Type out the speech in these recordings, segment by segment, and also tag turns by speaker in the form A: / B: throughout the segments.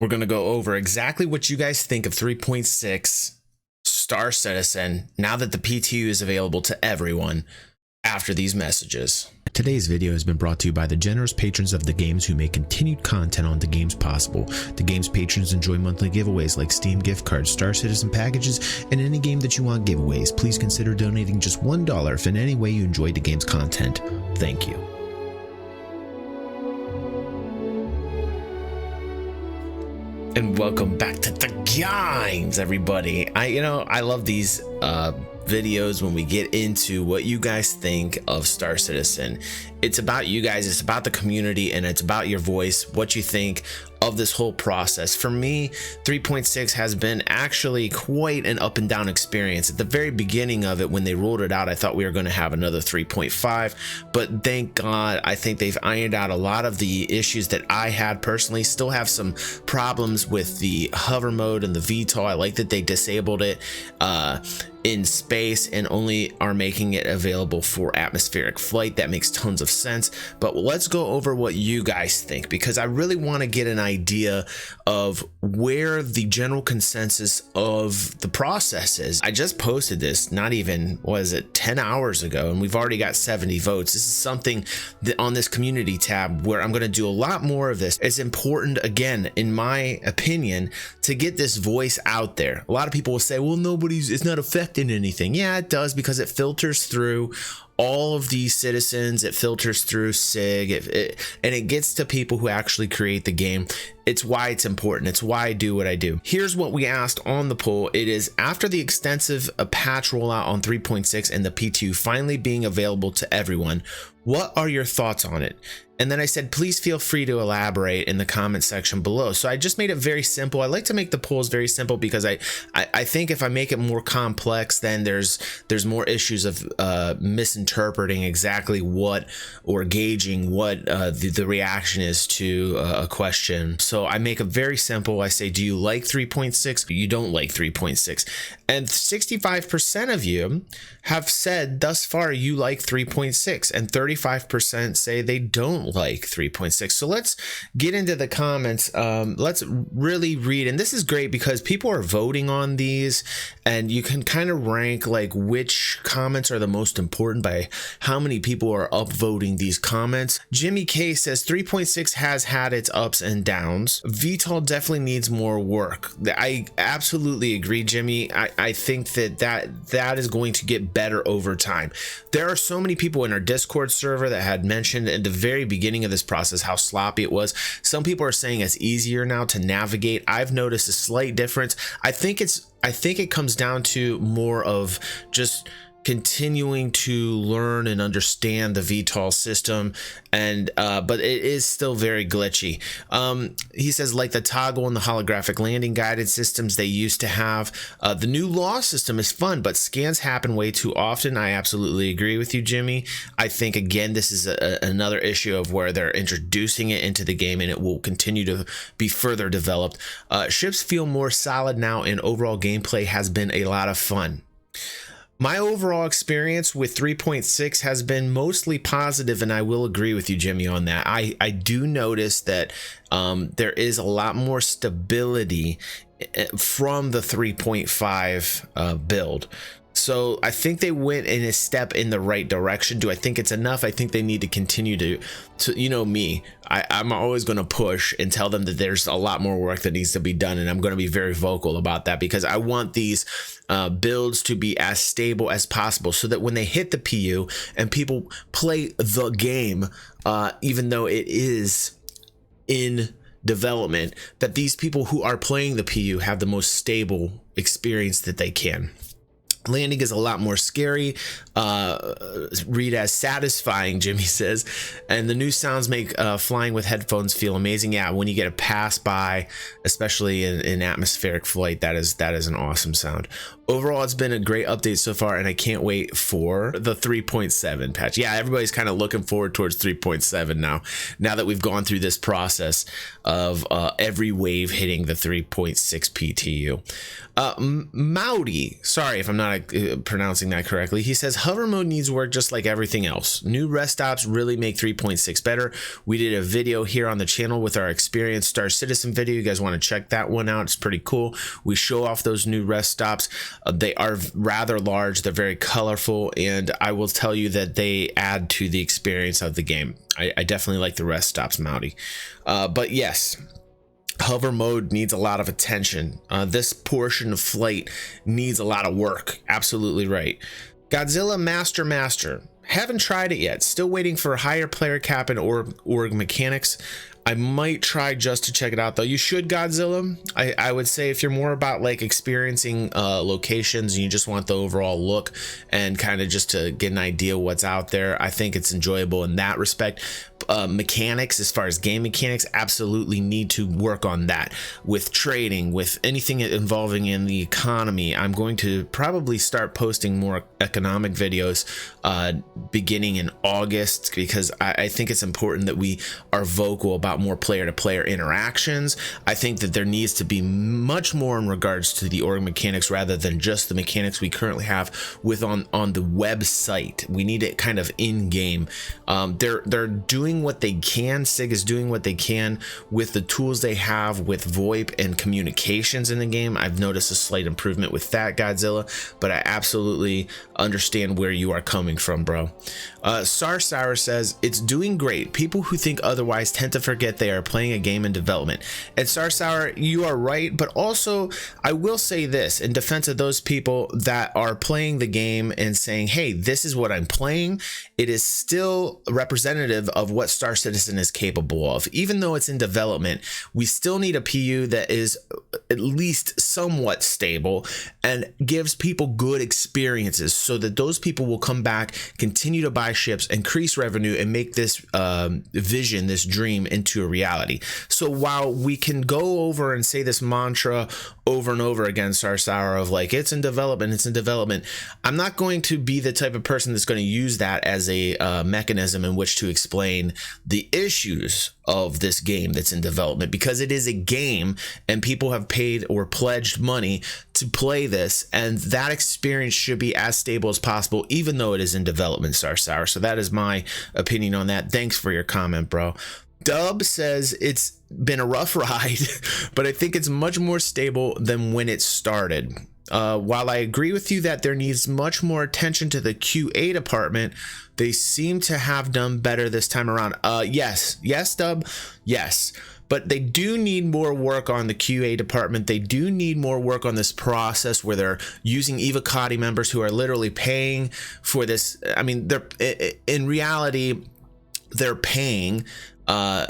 A: We're going to go over exactly what you guys think of 3.6 Star Citizen now that the PTU is available to everyone after these messages.
B: Today's video has been brought to you by the generous patrons of the games who make continued content on the games possible. The games patrons enjoy monthly giveaways like Steam gift cards, Star Citizen packages, and any game that you want giveaways. Please consider donating just $1 if in any way you enjoyed the game's content. Thank you.
A: And welcome back to the games, everybody. I love these videos when we get into what you guys think of Star Citizen. It's about you guys, it's about the community, and it's about your voice, what you think of this whole process. For me, 3.6 has been actually quite an up and down experience. At the very beginning of it, when they rolled it out, I thought we were going to have another 3.5, but thank God, I think they've ironed out a lot of the issues that I had personally. Still have some problems with the hover mode and the VTOL. I like that they disabled it in space and only are making it available for atmospheric flight. That makes tons of sense, but let's go over what you guys think, because I really want to get an idea of where the general consensus of the process is. I just posted this not even, was it 10 hours ago, and we've already got 70 votes. This is something that on this community tab where I'm going to do a lot more of this. It's important, again, in my opinion, to get this voice out there. A lot of people will say, well, it's not affecting anything. Yeah, it does, because it filters through all of these citizens, it filters through SIG, and it gets to people who actually create the game. It's why it's important. It's why I do what I do. Here's what we asked on the poll. It is, after the extensive patch rollout on 3.6 and the P2 finally being available to everyone, what are your thoughts on it? And then I said, please feel free to elaborate in the comment section below. So I just made it very simple. I like to make the polls very simple because I think if I make it more complex, then there's more issues of misinterpreting exactly what, or gauging what the reaction is to a question. So I make it very simple. I say, do you like 3.6? You don't like 3.6. And 65% of you have said thus far you like 3.6, and 35% say they don't like 3.6. So let's get into the comments. Let's really read, and this is great because people are voting on these, and you can kind of rank like which comments are the most important by how many people are upvoting these comments. Jimmy K says 3.6 has had its ups and downs. VTOL definitely needs more work. I absolutely agree, Jimmy. I think that is going to get better over time. There are so many people in our Discord server that had mentioned at the very beginning of this process how sloppy it was. Some people are saying it's easier now to navigate. I've noticed a slight difference. I think it comes down to more of just continuing to learn and understand the VTOL system, and but it is still very glitchy. He says, like the toggle and the holographic landing guided systems they used to have. The new law system is fun, but scans happen way too often. I absolutely agree with you, Jimmy. I think, again, this is another issue of where they're introducing it into the game, and it will continue to be further developed. Ships feel more solid now, and overall gameplay has been a lot of fun. My overall experience with 3.6 has been mostly positive, and I will agree with you, Jimmy, on that. I do notice that there is a lot more stability from the 3.5 build. So I think they went in a step in the right direction. Do I think it's enough? I think they need to continue to you know me, I'm always going to push and tell them that there's a lot more work that needs to be done. And I'm going to be very vocal about that because I want these builds to be as stable as possible so that when they hit the PU and people play the game, even though it is in development, that these people who are playing the PU have the most stable experience that they can. Landing is a lot more scary, read as satisfying, Jimmy says, and the new sounds make flying with headphones feel amazing. Yeah, when you get a pass by, especially in atmospheric flight, that is an awesome sound. Overall, it's been a great update so far, and I can't wait for the 3.7 patch. Yeah, everybody's kind of looking forward towards 3.7 now that we've gone through this process of every wave hitting the 3.6 PTU. Mowdy, sorry if I'm not not pronouncing that correctly. He says hover mode needs work just like everything else. New rest stops really make 3.6 better. We did a video here on the channel with our Experience Star Citizen video. You guys want to check that one out. It's pretty cool. We show off those new rest stops. They are rather large. They're very colorful, and I will tell you that they add to the experience of the game. I definitely like the rest stops, Mouty. But yes, hover mode needs a lot of attention. This portion of flight needs a lot of work. Absolutely right. Godzilla Master. Haven't tried it yet. Still waiting for higher player cap and org mechanics. I might try just to check it out though. You should, Godzilla. I would say if you're more about like experiencing locations and you just want the overall look and kind of just to get an idea what's out there, I think it's enjoyable in that respect. Mechanics, as far as game mechanics, absolutely need to work on that. With trading, with anything involving in the economy, I'm going to probably start posting more economic videos beginning in August, because I think it's important that we are vocal about more player-to-player interactions. I think that there needs to be much more in regards to the org mechanics rather than just the mechanics we currently have with on the website. We need it kind of in-game. They're doing what they can. SIG is doing what they can with the tools they have with VoIP and communications in the game. I've noticed a slight improvement with that, Godzilla, but I absolutely understand where you are coming from, bro. Sar Sour says it's doing great. People who think otherwise tend to forget they are playing a game in development. And Sar Sour, you are right, but also I will say this in defense of those people that are playing the game and saying, hey, this is what I'm playing. It is still representative of what Star Citizen is capable of. Even though it's in development, we still need a PU that is at least somewhat stable and gives people good experiences so that those people will come back, continue to buy ships, increase revenue, and make this vision, this dream into a reality. So while we can go over and say this mantra over and over again, Sar Sour, of like, it's in development, I'm not going to be the type of person that's going to use that as a mechanism in which to explain the issues of this game that's in development, because it is a game and people have paid or pledged money to play this, and that experience should be as stable as possible even though it is in development, Sar Sour. So that is my opinion on that. Thanks for your comment, bro. Dub says it's been a rough ride, but I think it's much more stable than when it started. While I agree with you that there needs much more attention to the QA department, they seem to have done better this time around. Yes, Dub, yes. But they do need more work on the QA department. They do need more work on this process where they're using Evocati members who are literally paying for this. I mean, they're in reality, they're paying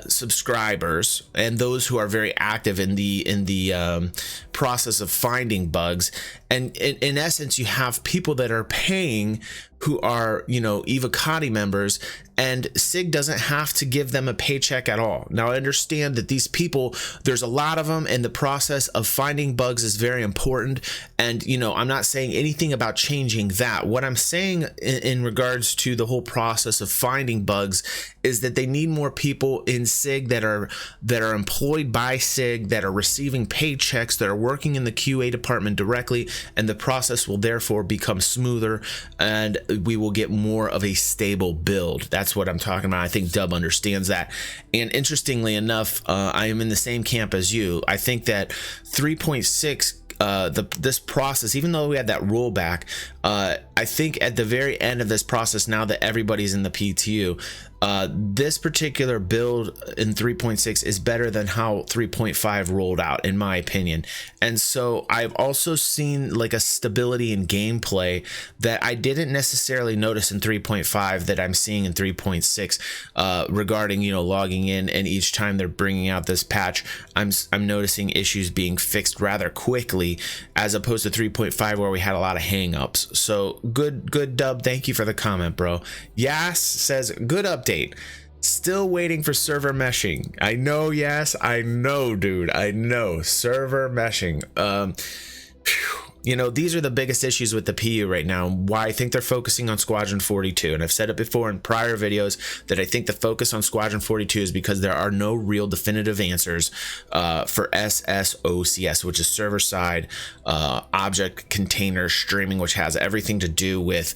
A: subscribers and those who are very active in the process of finding bugs. And in essence, you have people that are paying who are, you know, Evocati members, and SIG doesn't have to give them a paycheck at all. Now, I understand that these people, there's a lot of them, and the process of finding bugs is very important. And, you know, I'm not saying anything about changing that. What I'm saying in regards to the whole process of finding bugs is that they need more people in SIG that are employed by SIG, that are receiving paychecks, that are working in the QA department directly, and the process will therefore become smoother and we will get more of a stable build. That's what I'm talking about. I think Dub understands that. And interestingly enough, I am in the same camp as you. I think that 3.6, this process, even though we had that rollback, I think at the very end of this process, now that everybody's in the PTU, this particular build in 3.6 is better than how 3.5 rolled out, in my opinion. And so I've also seen like a stability in gameplay that I didn't necessarily notice in 3.5 that I'm seeing in 3.6 regarding, you know, logging in, and each time they're bringing out this patch, I'm noticing issues being fixed rather quickly, as opposed to 3.5 where we had a lot of hangups. So good Dub, thank you for the comment, bro. Yas says good update. Still waiting for server meshing. I know, yes, I know, dude. I know server meshing. you know, these are the biggest issues with the PU right now. Why I think they're focusing on Squadron 42. And I've said it before in prior videos that I think the focus on Squadron 42 is because there are no real definitive answers for SSOCS, which is server-side object container streaming, which has everything to do with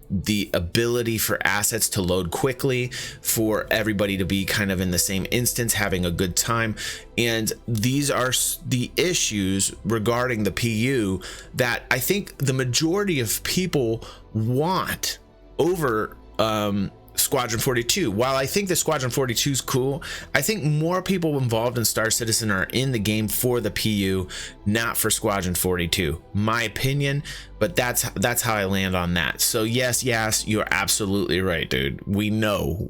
A: the ability for assets to load quickly, for everybody to be kind of in the same instance, having a good time. And these are the issues regarding the PU that I think the majority of people want over Squadron 42. While I think the Squadron 42 is cool, I think more people involved in Star Citizen are in the game for the PU, not for Squadron 42. My opinion, but that's how I land on that. So yes, you're absolutely right, dude. We know,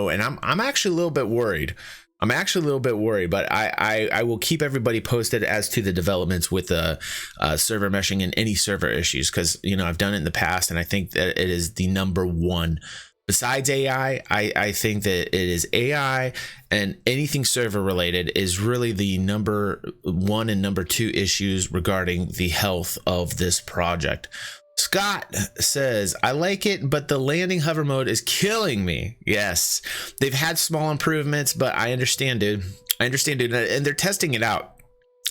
A: and I'm actually a little bit worried. But I will keep everybody posted as to the developments with the server meshing and any server issues, because, you know, I've done it in the past, and I think that it is the number one. Besides AI, I think that it is AI, and anything server related is really the number one and number two issues regarding the health of this project. Scott says, I like it, but the landing hover mode is killing me. Yes, they've had small improvements, but I understand, dude. And they're testing it out.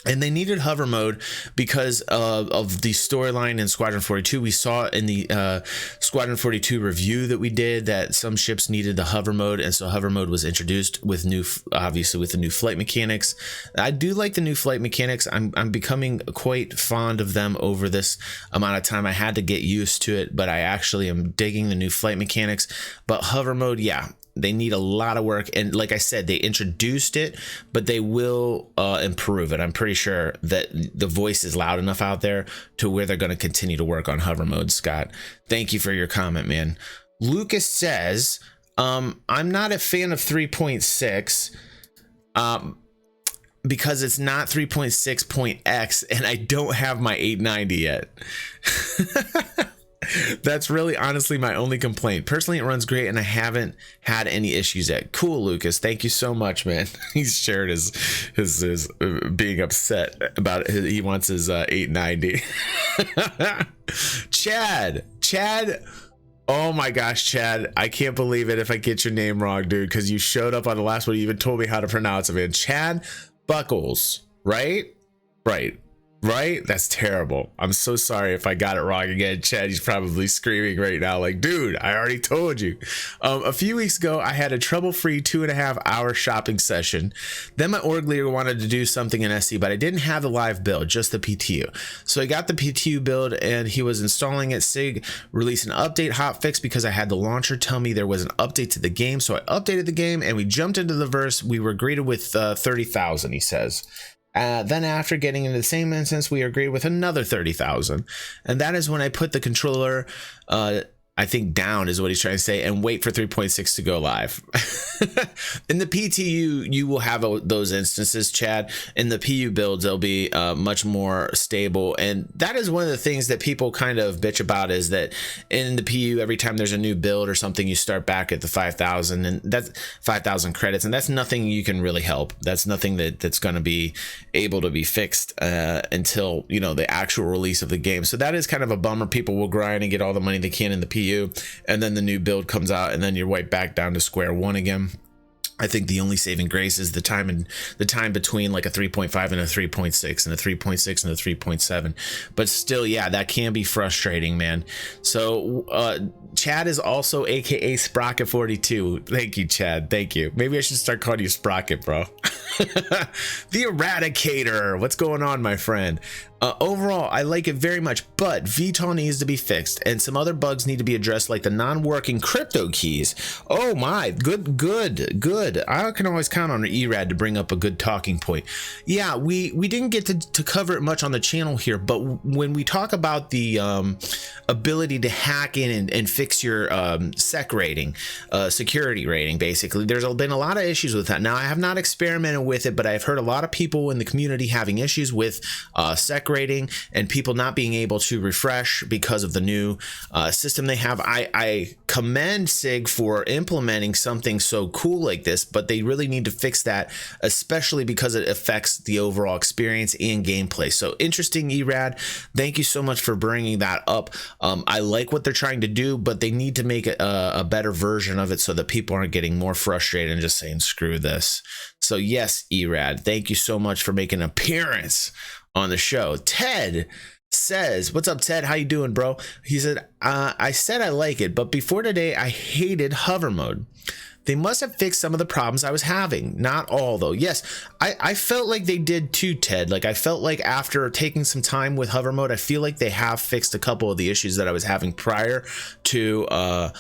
A: And they needed hover mode because of the storyline in Squadron 42. We saw in the Squadron 42 review that we did that some ships needed the hover mode, and so hover mode was introduced with obviously with the new flight mechanics. I do like the new flight mechanics. I'm becoming quite fond of them over this amount of time. I had to get used to it, but I actually am digging the new flight mechanics. But hover mode, yeah, they need a lot of work, and like I said, they introduced it, but they will improve it. I'm pretty sure that the voice is loud enough out there to where they're going to continue to work on hover mode. Scott, thank you for your comment, man. Lucas says, I'm not a fan of 3.6 because it's not 3.6.x and I don't have my 890 yet. That's really honestly my only complaint. Personally, it runs great and I haven't had any issues yet. Cool, Lucas. Thank you so much, man. He's shared his being upset about it. He wants his 890. Chad. Oh my gosh, Chad. I can't believe it if I get your name wrong, dude, because you showed up on the last one. You even told me how to pronounce it, man. Chad Buckles, right? Right? That's terrible. I'm so sorry if I got it wrong again. Chad, he's probably screaming right now like, dude, I already told you. A few weeks ago, I had a trouble-free 2.5-hour shopping session. Then my org leader wanted to do something in SC, but I didn't have the live build, just the PTU. So I got the PTU build and he was installing it. SIG released an update hotfix because I had the launcher tell me there was an update to the game. So I updated the game and we jumped into the verse. We were greeted with 30,000, he says. Then after getting into the same instance, we agreed with another 30,000. And that is when I put the controller, I think down is what he's trying to say, and wait for 3.6 to go live. In the PTU, you will have those instances, Chad. In the PU builds, they'll be much more stable. And that is one of the things that people kind of bitch about, is that in the PU, every time there's a new build or something, you start back at the 5,000, and that's 5,000 credits. And that's nothing you can really help. That's nothing that's going to be able to be fixed until, you know, the actual release of the game. So that is kind of a bummer. People will grind and get all the money they can in the PU. And then the new build comes out and then you're right back down to square one again. I think the only saving grace is the time between like a 3.5 and a 3.6 and a 3.6 and a 3.7. But still, yeah, that can be frustrating, man. So Chad is also AKA Sprocket 42. Thank you, Chad. Thank you. Maybe I should start calling you Sprocket, bro. The Eradicator. What's going on, my friend? Overall, I like it very much, but VTOL needs to be fixed and some other bugs need to be addressed, like the non-working crypto keys. Oh my, good. I can always count on Erad to bring up a good talking point. Yeah, we didn't get to cover it much on the channel here, but when we talk about the ability to hack in and fix your sec rating, security rating, basically, there's been a lot of issues with that. Now, I have not experimented with it, but I've heard a lot of people in the community having issues with sec sec rating and people not being able to refresh because of the new system they have. I commend SIG for implementing something so cool like this, but they really need to fix that, especially because it affects the overall experience and gameplay. So interesting, Erad. Thank you so much for bringing that up. I like what they're trying to do, but they need to make a better version of it so that people aren't getting more frustrated and just saying screw this. So yes, Erad, thank you so much for making an appearance on the show. Ted says, what's up, Ted? How you doing, bro? He said, I said I like it, but before today I hated hover mode. They must have fixed some of the problems I was having. Not all, though. Yes, I felt like they did too, Ted. Like, I felt like after taking some time with hover mode, I feel like they have fixed a couple of the issues that I was having prior to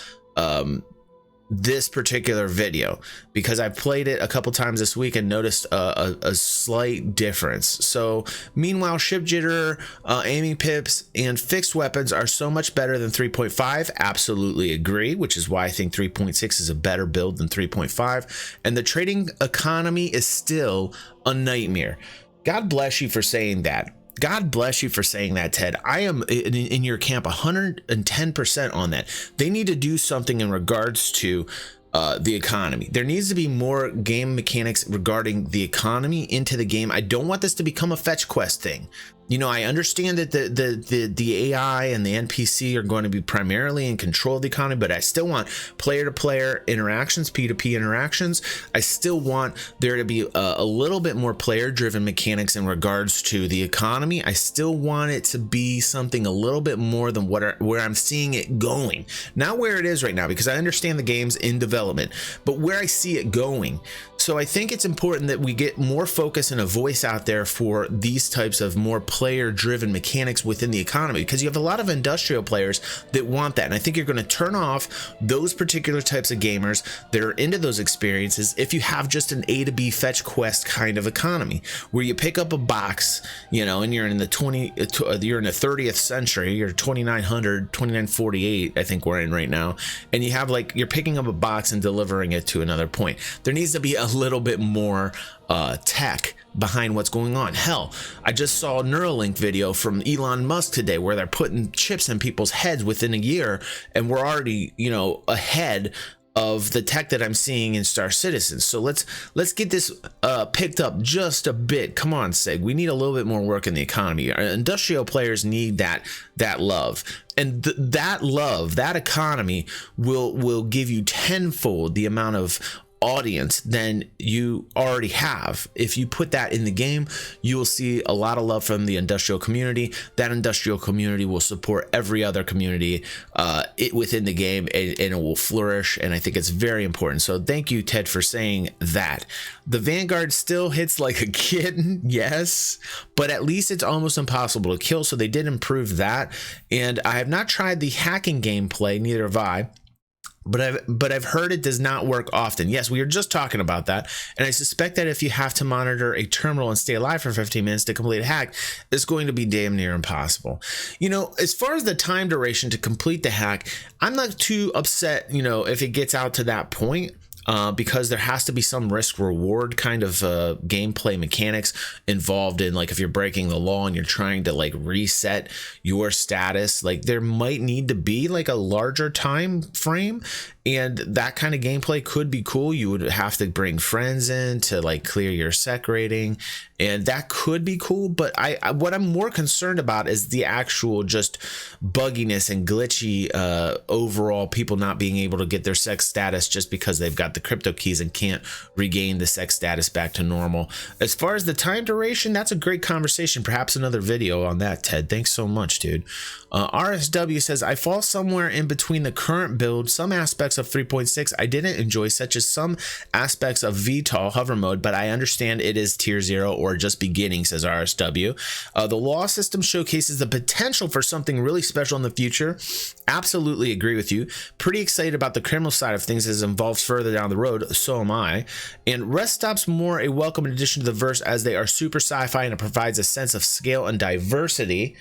A: this particular video, because I played it a couple times this week and noticed a slight difference. So meanwhile, ship jitter, aiming pips, and fixed weapons are so much better than 3.5. Absolutely agree, which is why I think 3.6 is a better build than 3.5. And the trading economy is still a nightmare. God bless you for saying that. God bless you for saying that, Ted. I am in your camp 110% on that. They need to do something in regards to the economy. There needs to be more game mechanics regarding the economy into the game. I don't want this to become a fetch quest thing. You know, I understand that the AI and the NPC are going to be primarily in control of the economy, but I still want player-to-player interactions, P2P interactions. I still want there to be a little bit more player-driven mechanics in regards to the economy. I still want it to be something a little bit more than where I'm seeing it going. Not where it is right now, because I understand the game's in development, but where I see it going. So I think it's important that we get more focus and a voice out there for these types of more player-driven mechanics within the economy, because you have a lot of industrial players that want that. And I think you're going to turn off those particular types of gamers that are into those experiences if you have just an A to B fetch quest kind of economy, where you pick up a box, you know, and you're in the 30th century, you're 2948, I think we're in right now, and you have like, you're picking up a box and delivering it to another point. There needs to be a little bit more tech behind what's going on. Hell, I just saw a Neuralink video from Elon Musk today where they're putting chips in people's heads within a year, and we're already, you know, ahead of the tech that I'm seeing in Star Citizen. So let's get this picked up just a bit. Come on, Sig. We need a little bit more work in the economy. Our industrial players need that love. And that love, that economy will give you tenfold the amount of audience than you already have. If you put that in the game, you will see a lot of love from the industrial community. That industrial community will support every other community within the game, and it will flourish. And I think it's very important. So thank you, Ted, for saying that. The Vanguard still hits like a kitten, yes, but at least it's almost impossible to kill. So they did improve that. And I have not tried the hacking gameplay, neither have I. But I've heard it does not work often. Yes, we were just talking about that. And I suspect that if you have to monitor a terminal and stay alive for 15 minutes to complete a hack, it's going to be damn near impossible. You know, as far as the time duration to complete the hack, I'm not too upset, you know, if it gets out to that point. Because there has to be some risk reward kind of gameplay mechanics involved in, like, if you're breaking the law and you're trying to like reset your status, like there might need to be like a larger time frame, and that kind of gameplay could be cool. You would have to bring friends in to like clear your sec rating, and that could be cool. But what I'm more concerned about is the actual just bugginess and glitchy overall people not being able to get their sex status just because they've got the crypto keys and can't regain the sex status back to normal. As far as the time duration, that's a great conversation. Perhaps another video on that, Ted. Thanks so much, dude. RSW says, I fall somewhere in between the current build. Some aspects of 3.6 I didn't enjoy, such as some aspects of VTOL hover mode, but I understand it is tier 0 or just beginning, says RSW. The law system showcases the potential for something really special in the future. Absolutely agree with you. Pretty excited about the criminal side of things as it involves further down the road. So am I. And rest stops more a welcome addition to the verse, as they are super sci-fi and it provides a sense of scale and diversity.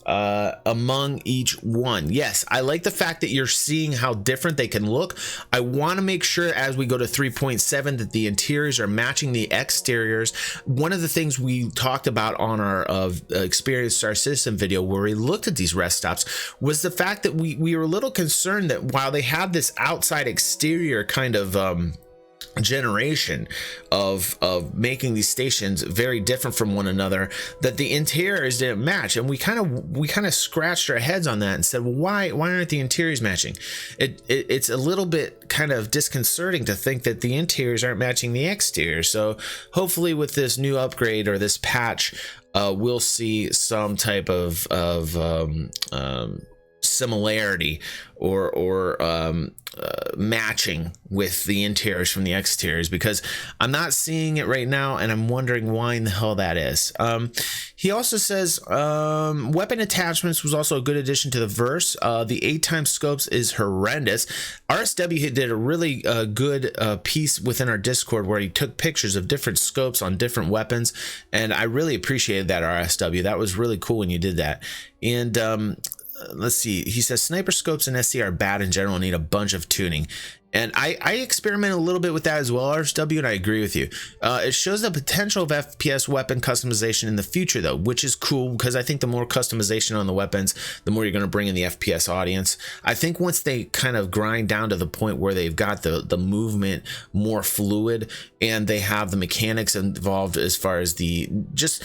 A: among each one. Yes, I like the fact that you're seeing how different they can look. I want to make sure as we go to 3.7 that the interiors are matching the exteriors. One of the things we talked about on our Experience Star Citizen video where we looked at these rest stops was the fact that we were a little concerned that while they have this outside exterior kind of generation of making these stations very different from one another, that the interiors didn't match, and we kind of scratched our heads on that and said, well, why aren't the interiors matching? It's a little bit kind of disconcerting to think that the interiors aren't matching the exterior. So hopefully with this new upgrade or this patch, we'll see some type of similarity or matching with the interiors from the exteriors, because I'm not seeing it right now and I'm wondering why in the hell that is. He also says weapon attachments was also a good addition to the verse. The 8x scopes is horrendous. RSW did a really good piece within our Discord where he took pictures of different scopes on different weapons, and I really appreciated that, RSW. That was really cool when you did that. And let's see, he says sniper scopes and SC are bad in general and need a bunch of tuning, and I experiment a little bit with that as well, RSW, and I agree with you. It shows the potential of FPS weapon customization in the future though, which is cool, because I think the more customization on the weapons, the more you're going to bring in the FPS audience. I think once they kind of grind down to the point where they've got the movement more fluid and they have the mechanics involved as far as the just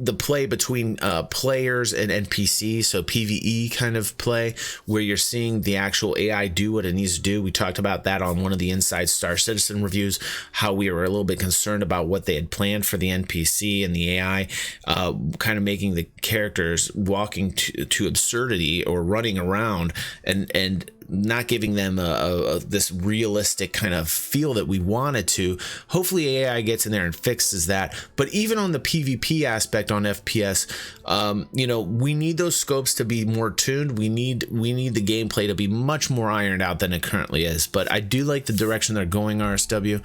A: the play between players and NPCs, so PvE kind of play where you're seeing the actual AI do what it needs to do. We talked about that on one of the Inside Star Citizen reviews, how we were a little bit concerned about what they had planned for the NPC and the AI, kind of making the characters walking to absurdity or running around and not giving them this realistic kind of feel that we wanted to. Hopefully AI gets in there and fixes that. But even on the PvP aspect on FPS, we need those scopes to be more tuned. We need the gameplay to be much more ironed out than it currently is. But I do like the direction they're going, RSW.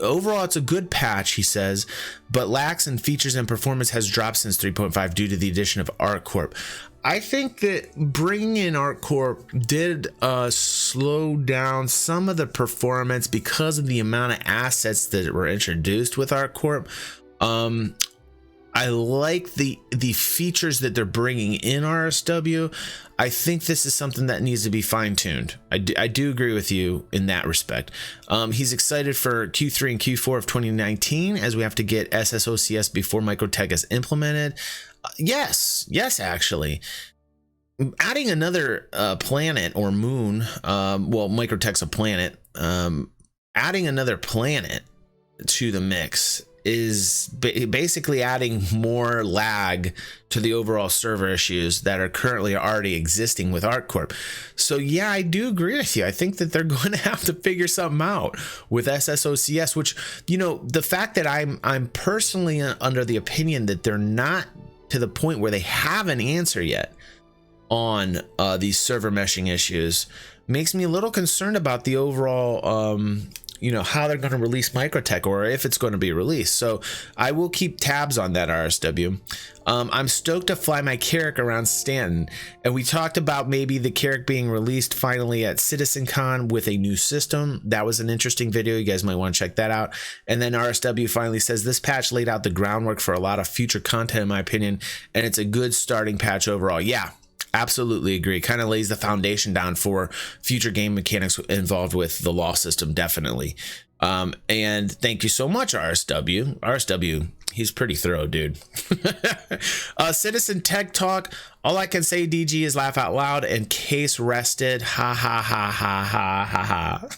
A: Overall it's a good patch, he says, but lacks in features and performance has dropped since 3.5 due to the addition of ArcCorp. I think that bringing in ArcCorp did slow down some of the performance because of the amount of assets that were introduced with ArcCorp. I like the features that they're bringing in, RSW. I think this is something that needs to be fine-tuned. I do agree with you in that respect. He's excited for Q3 and Q4 of 2019 as we have to get SSOCS before Microtech is implemented. Yes, actually. Adding another planet or moon, well, Microtech's a planet. Adding another planet to the mix is basically adding more lag to the overall server issues that are currently already existing with ArcCorp. So yeah, I do agree with you. I think that they're going to have to figure something out with SSOCS, which, the fact that I'm personally under the opinion that they're not to the point where they have an answer yet on these server meshing issues makes me a little concerned about the overall how they're going to release Microtech, or if it's going to be released. So I will keep tabs on that, RSW. I'm stoked to fly my Carrack around Stanton, and we talked about maybe the Carrack being released finally at CitizenCon with a new system. That was an interesting video. You guys might want to check that out. And then RSW finally says this patch laid out the groundwork for a lot of future content, in my opinion, and it's a good starting patch overall. Yeah, absolutely agree. Kind of lays the foundation down for future game mechanics involved with the law system, definitely. And thank you so much, RSW. RSW, he's pretty thorough, dude. Citizen Tech Talk. All I can say, DG, is laugh out loud and case rested. Ha ha ha ha ha ha ha.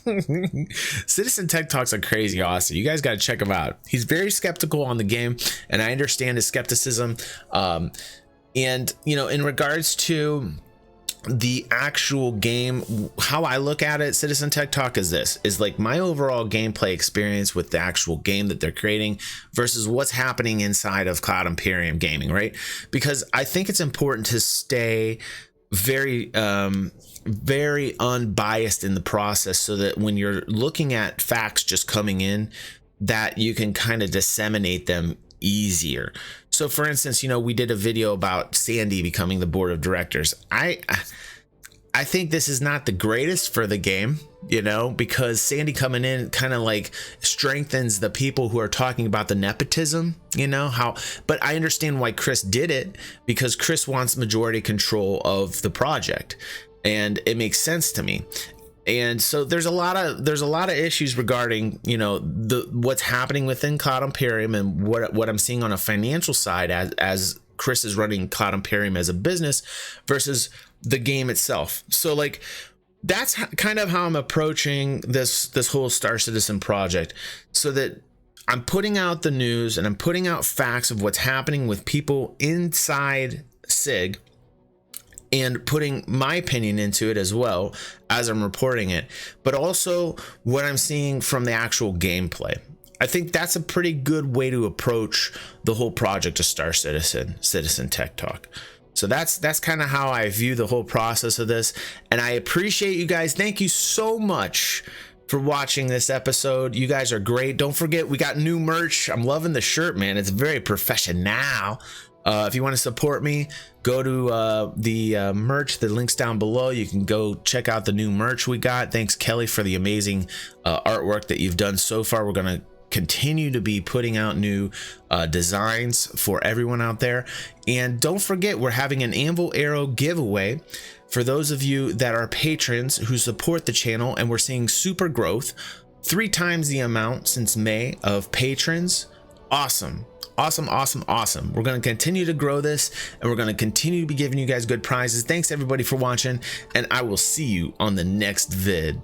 A: Citizen Tech Talk's a crazy awesome. You guys got to check him out. He's very skeptical on the game, and I understand his skepticism. And, in regards to the actual game, how I look at it, Citizen Tech Talk is like my overall gameplay experience with the actual game that they're creating versus what's happening inside of Cloud Imperium Gaming, right? Because I think it's important to stay very very unbiased in the process, so that when you're looking at facts just coming in, that you can kind of disseminate them easier. So for instance, you know, we did a video about Sandy becoming the board of directors. I think this is not the greatest for the game, you know, because Sandy coming in kind of like strengthens the people who are talking about the nepotism, you know, but I understand why Chris did it, because Chris wants majority control of the project, and it makes sense to me. And so there's a lot of issues regarding, you know, what's happening within Cloud Imperium and what I'm seeing on a financial side as Chris is running Cloud Imperium as a business versus the game itself. So like that's kind of how I'm approaching this whole Star Citizen project, so that I'm putting out the news and I'm putting out facts of what's happening with people inside SIG, and putting my opinion into it as well as I'm reporting it, but also what I'm seeing from the actual gameplay. I think that's a pretty good way to approach the whole project of Star Citizen Tech Talk. So that's kind of how I view the whole process of this, and I appreciate you guys. Thank you so much for watching this episode. You guys are great. Don't forget, we got new merch. I'm loving the shirt, man. It's very professional. If you want to support me, go to the merch. The link's down below. You can go check out the new merch we got. Thanks, Kelly, for the amazing artwork that you've done so far. We're going to continue to be putting out new designs for everyone out there. And don't forget, we're having an Anvil Arrow giveaway for those of you that are patrons who support the channel, and we're seeing super growth, 3 times the amount since May of patrons. Awesome. We're going to continue to grow this, and we're going to continue to be giving you guys good prizes. Thanks everybody for watching, and I will see you on the next vid.